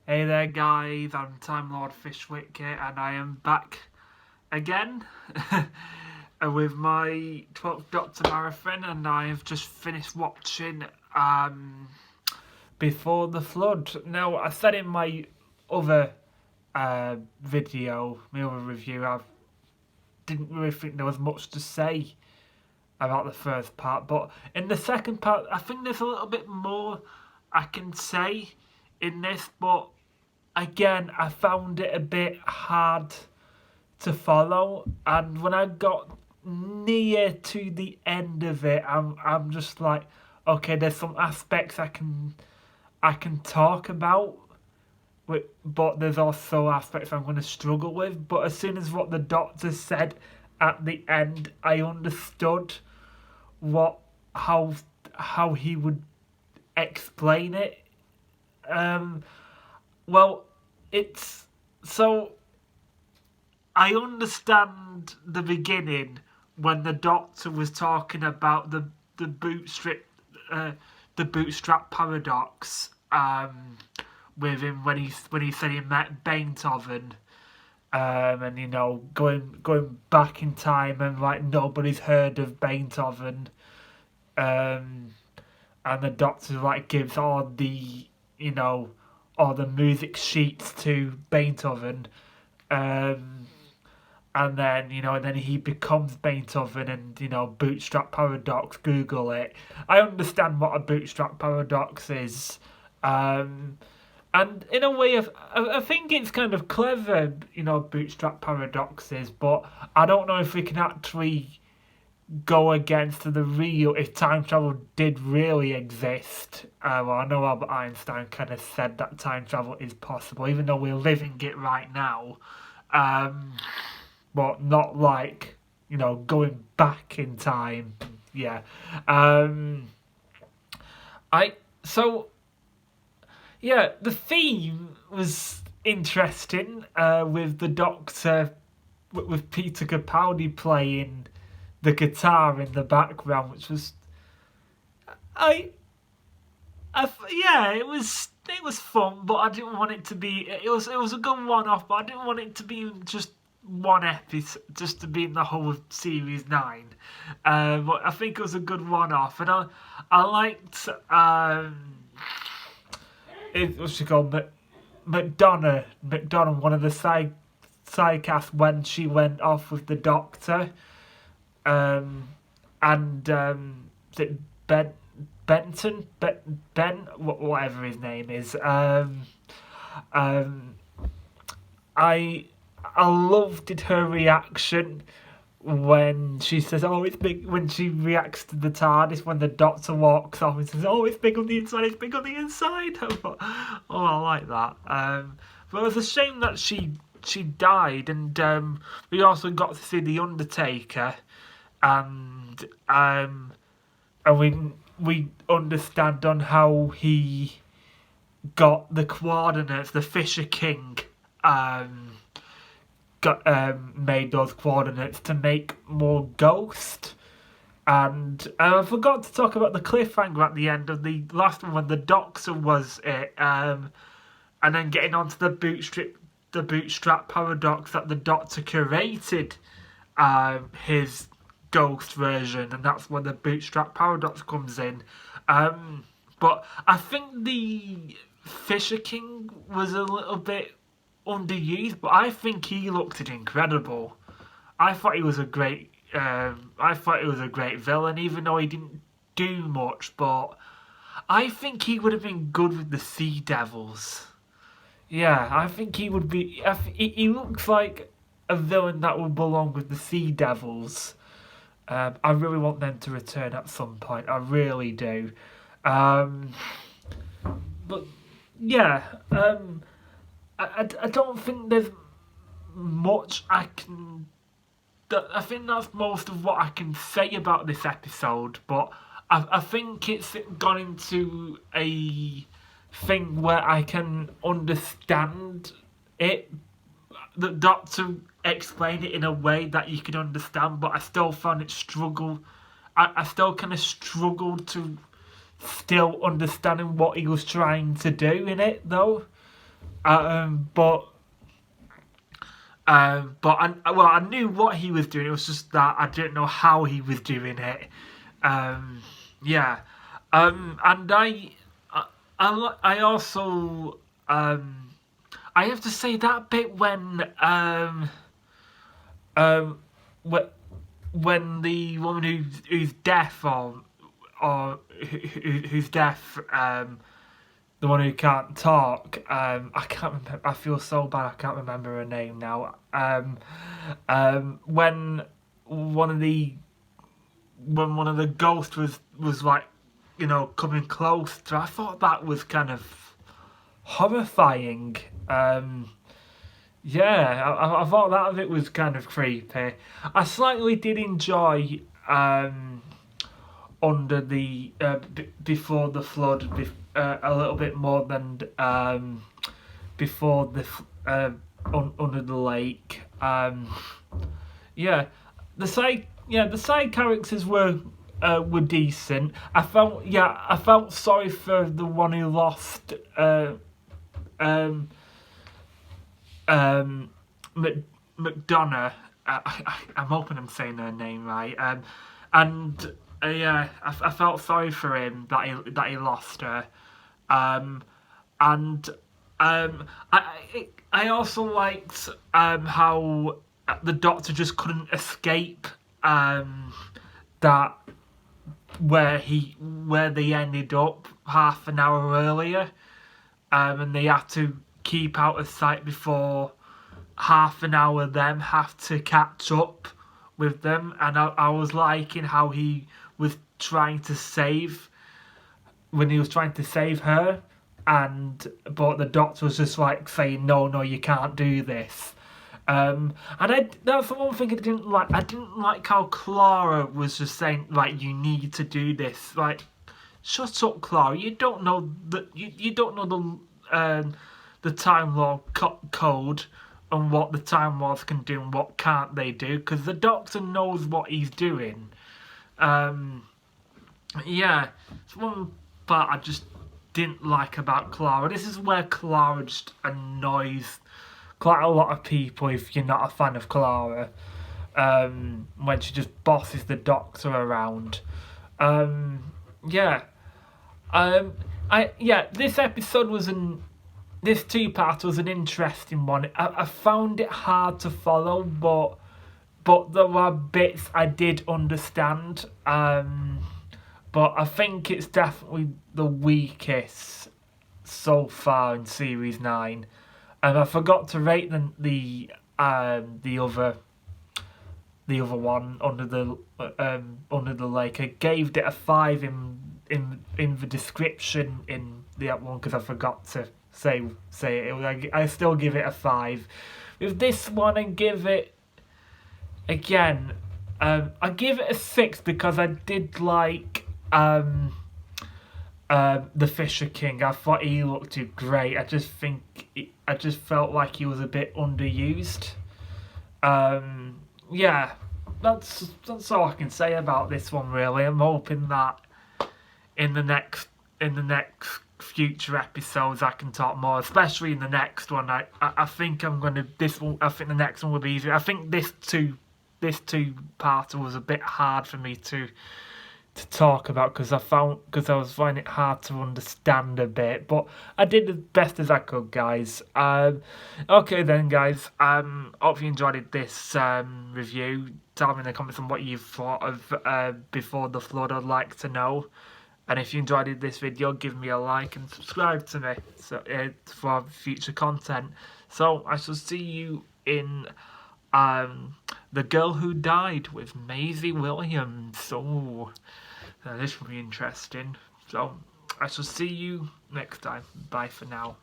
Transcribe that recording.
Hey there, guys. I'm Time Lord Fishwick here, and I am back again with my 12th Doctor marathon. And I have just finished watching Before the Flood. Now, I said in my other video, my other review, I didn't really think there was much to say about the first part, but in the second part, I think there's a little bit more I can say in this, but again, I found it a bit hard to follow, and when I got near to the end of it, I'm just like, okay, there's some aspects I can talk about, but there's also aspects I'm going to struggle with. But as soon as what the doctor said at the end, I understood what how he would explain it. Well, it's so I understand the beginning when the doctor was talking about the bootstrap the bootstrap paradox with him when he said he met Beethoven, and going back in time and like nobody's heard of Beethoven, um, and the doctor like gives all the music sheets to Beethoven, um, and then he becomes Beethoven, and bootstrap paradox. Google it. I understand what a bootstrap paradox is, and in a way, I think it's kind of clever, bootstrap paradoxes, but I don't know if we can actually go against the real if time travel did really exist. Well, I know Albert Einstein kind of said that time travel is possible, even though we're living it right now. But not like going back in time. Yeah. I so yeah. The theme was interesting. With the Doctor, with Peter Capaldi playing the guitar in the background, which was yeah, it was fun, but I didn't want it to be. It was a good one-off, but I didn't want it to be just one episode, just to be in the whole of series 9. But I think it was a good one-off, and I liked what's she called, McDonagh, one of the sidecasts when she went off with the Doctor. And is it Benton, whatever his name is. I loved her reaction when she says, "Oh, it's big." When she reacts to the TARDIS when the Doctor walks off and says, "Oh, it's big on the inside. It's big on the inside." I thought, oh, I like that. But it was a shame that she died, and we also got to see the Undertaker, and we understand on how he got the coordinates. The Fisher King made those coordinates to make more Ghost. And I forgot to talk about the cliffhanger at the end of the last one when the Doctor was it, and then getting onto the bootstrap paradox that the Doctor created his Ghost version, and that's when the bootstrap paradox comes in. But I think the Fisher King was a little bit underused, but I think he looked incredible. I thought he was a great. I thought he was a great villain, even though he didn't do much. But I think he would have been good with the Sea Devils. Yeah, I think he would be. He looks like a villain that would belong with the Sea Devils. I really want them to return at some point. I really do. But yeah, I don't think there's much I can. I think that's most of what I can say about this episode. But I think it's gone into a thing where I can understand it. The Doctor explained it in a way that you can understand, but I still found it struggle. I still kind of struggled to still understanding what he was trying to do in it, though. But I knew what he was doing. It was just that I didn't know how he was doing it. Yeah. And I also I have to say that bit um when the woman who's deaf who's deaf, the one who can't talk, I can't remember. I feel so bad. I can't remember her name now. When one of the ghosts was like, coming close to her, I thought that was kind of horrifying. Yeah, I thought that of it was kind of creepy. I slightly did enjoy under the before the flood a little bit more than before the under the lake. Yeah, the side characters were decent. I felt sorry for the one who lost McDonough. I'm hoping I'm saying her name right. And yeah, I felt sorry for him that he lost her. And I also liked how the Doctor just couldn't escape that where they ended up half an hour earlier, and they had to keep out of sight before half an hour them have to catch up with them. And I was liking how he was trying to save her, but the Doctor was just like saying no, you can't do this. And that's the one thing I didn't like. I didn't like how Clara was just saying, like, you need to do this. Like, shut up, Clara. You don't know you don't know the Time Lord code and what the Time Lords can do and what can't they do, because the Doctor knows what he's doing. Yeah, it's one part I just didn't like about Clara. This is where Clara just annoys quite a lot of people if you're not a fan of Clara, when she just bosses the Doctor around. This episode was this two-part was an interesting one. I found it hard to follow, but there were bits I did understand. But I think it's definitely the weakest so far in Series 9. And I forgot to rate the other one, Under the Lake. I gave it a 5 in the description in the app one because I forgot to say it. I still give it a 5. With this one, I give it again. I give it a 6 because I did like the Fisher King. I thought he looked great. I just felt like he was a bit underused. Yeah, that's all I can say about this one, really. I'm hoping that in the next future episodes I can talk more, especially in the next one. I think I think the next one will be easier. I think this two-parter was a bit hard for me to talk about because I was finding it hard to understand a bit, but I did the best as I could, guys. Okay then, guys. Hope you enjoyed this review. Tell me in the comments on what you thought of Before the Flood. I'd like to know. And if you enjoyed this video, give me a like and subscribe to me for future content. So I shall see you in The Girl Who Died with Maisie Williams. So this will be interesting. So I shall see you next time. Bye for now.